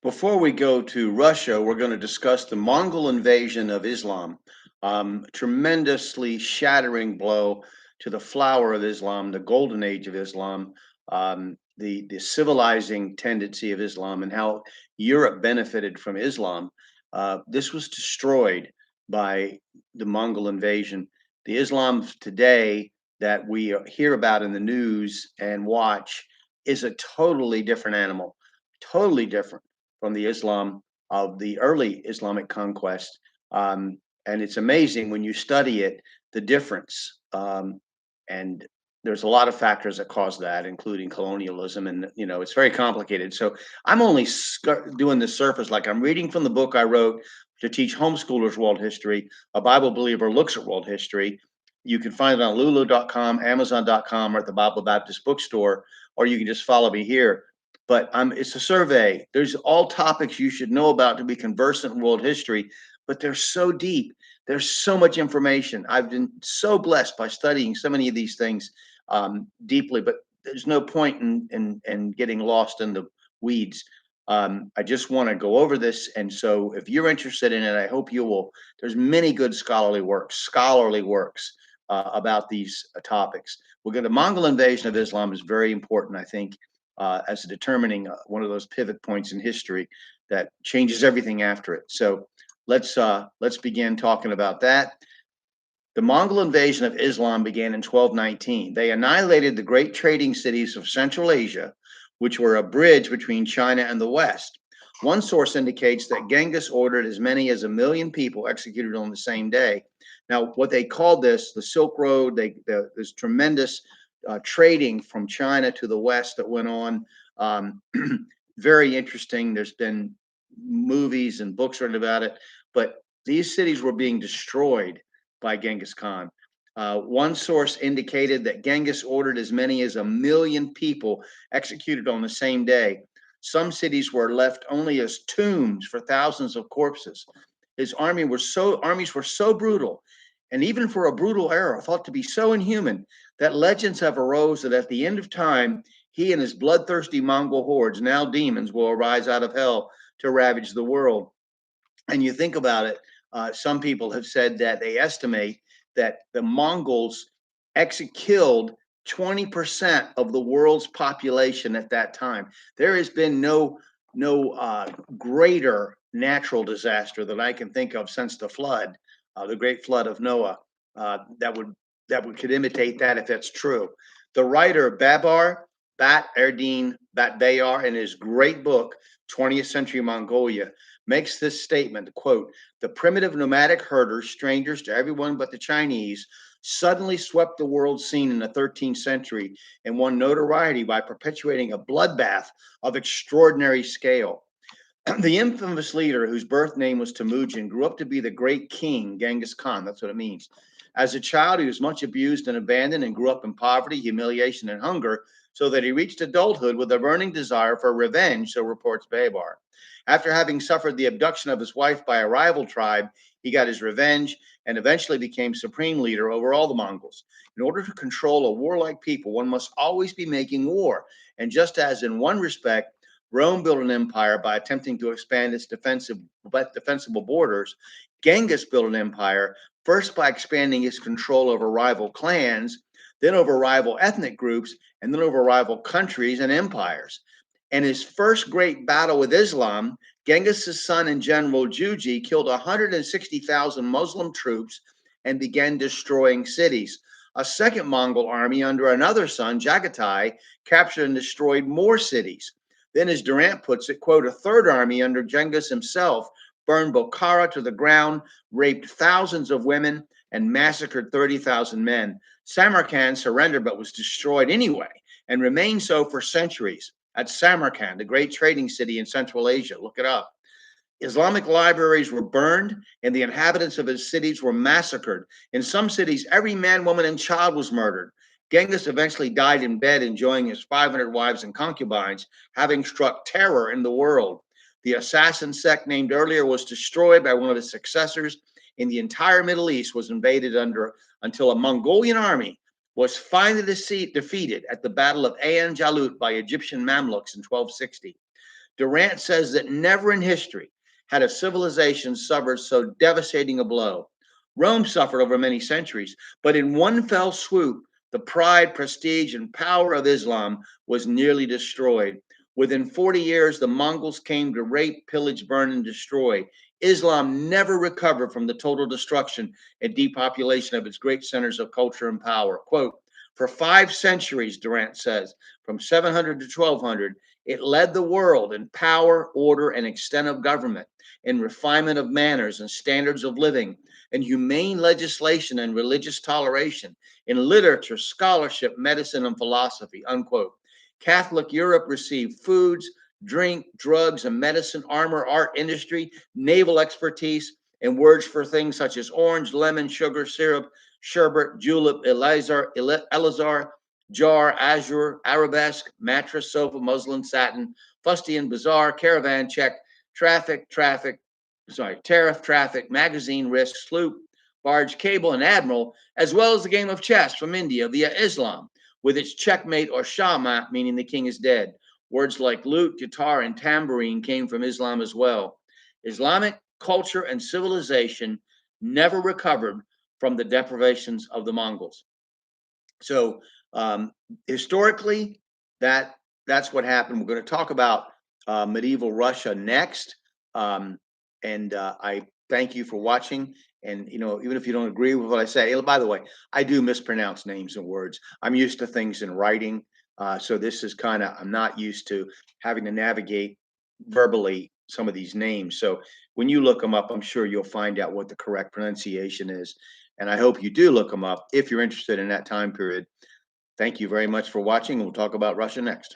Before we go to Russia, we're going to discuss the Mongol invasion of Islam. Tremendously shattering blow to the flower of Islam, the golden age of Islam, the civilizing tendency of Islam, and how Europe benefited from Islam. This was destroyed by the Mongol invasion. The Islam of today that we hear about in the news and watch is a totally different animal, totally different from the Islam of the early Islamic conquest. And it's amazing when you study it, the difference. And there's a lot of factors that cause that, including colonialism. And, it's very complicated. So I'm only doing the surface, like I'm reading from the book I wrote to teach homeschoolers world history. A Bible believer looks at world history. You can find it on lulu.com, amazon.com, or at the Bible Baptist bookstore, or you can just follow me here. But it's a survey. There's all topics you should know about to be conversant in world history, but they're so deep. There's so much information. I've been so blessed by studying so many of these things deeply, but there's no point in getting lost in the weeds. I just want to go over this. And so if you're interested in it, I hope you will. There's many good scholarly works about these topics. The Mongol invasion of Islam is very important, I think, as determining one of those pivot points in history that changes everything after it. So let's begin talking about that. The Mongol invasion of Islam began in 1219. They annihilated the great trading cities of Central Asia, which were a bridge between China and the West. One source indicates that Genghis ordered as many as 1 million people executed on the same day. Now, what they called this, the Silk Road, this tremendous trading from China to the West that went on. Very interesting. There's been movies and books written about it, but these cities were being destroyed by Genghis Khan. One source indicated that Genghis ordered as many as 1 million people executed on the same day. Some cities were left only as tombs for thousands of corpses. His armies were so brutal, and even for a brutal era, thought to be so inhuman, that legends have arose that at the end of time, he and his bloodthirsty Mongol hordes, now demons, will arise out of hell to ravage the world. And you think about it, some people have said that they estimate that the Mongols killed 20% of the world's population at that time. There has been no greater natural disaster that I can think of since the flood, the great flood of Noah, that could imitate that if that's true. The writer Babar Bat Erdine Batbayar, in his great book 20th Century Mongolia, makes this statement, quote, "The primitive nomadic herders, strangers to everyone but the Chinese, suddenly swept the world scene in the 13th century and won notoriety by perpetuating a bloodbath of extraordinary scale. The infamous leader, whose birth name was Temujin, grew up to be the great king, Genghis Khan." That's what it means. As a child, he was much abused and abandoned and grew up in poverty, humiliation, and hunger, so that he reached adulthood with a burning desire for revenge, so reports Babar. After having suffered the abduction of his wife by a rival tribe, he got his revenge and eventually became supreme leader over all the Mongols. In order to control a warlike people, one must always be making war. And just as in one respect, Rome built an empire by attempting to expand its defensible borders, Genghis built an empire first by expanding his control over rival clans, then over rival ethnic groups, and then over rival countries and empires. In his first great battle with Islam, Genghis' son and general Juji killed 160,000 Muslim troops and began destroying cities. A second Mongol army under another son, Jagatai, captured and destroyed more cities. Then, as Durant puts it, quote, "A third army under Genghis himself burned Bokhara to the ground, raped thousands of women, and massacred 30,000 men. Samarkand surrendered but was destroyed anyway and remained so for centuries." At Samarkand, a great trading city in Central Asia. Look it up. Islamic libraries were burned and the inhabitants of his cities were massacred. In some cities, every man, woman, and child was murdered. Genghis eventually died in bed enjoying his 500 wives and concubines, having struck terror in the world. The assassin sect named earlier was destroyed by one of his successors, and the entire Middle East was invaded until a Mongolian army was finally defeated at the Battle of Ain Jalut by Egyptian Mamluks in 1260. Durant says that never in history had a civilization suffered so devastating a blow. Rome suffered over many centuries, but in one fell swoop, the pride, prestige, and power of Islam was nearly destroyed. Within 40 years, the Mongols came to rape, pillage, burn, and destroy. Islam never recovered from the total destruction and depopulation of its great centers of culture and power. Quote, for 5 centuries, Durant says, from 700 to 1200, it led the world in power, order, and extent of government, in refinement of manners and standards of living, in humane legislation and religious toleration, in literature, scholarship, medicine, and philosophy, unquote. Catholic Europe received foods, drink, drugs, and medicine, armor, art, industry, naval expertise, and words for things such as orange, lemon, sugar, syrup, sherbet, julep, elazar, jar, azure, arabesque, mattress, sofa, muslin, satin, fustian, bazaar, caravan, check, tariff, traffic, magazine, risk, sloop, barge, cable, and admiral, as well as the game of chess from India via Islam, with its checkmate or shahmat, meaning the king is dead. Words like lute, guitar, and tambourine came from Islam as well. Islamic culture and civilization never recovered from the deprivations of the Mongols. So historically, that's what happened. We're going to talk about medieval Russia next, and I thank you for watching. And even if you don't agree with what I say, by the way, I do mispronounce names and words. I'm used to things in writing, so this is I'm not used to having to navigate verbally some of these names. So when you look them up, I'm sure you'll find out what the correct pronunciation is. And I hope you do look them up if you're interested in that time period. Thank you very much for watching, and we'll talk about Russia next.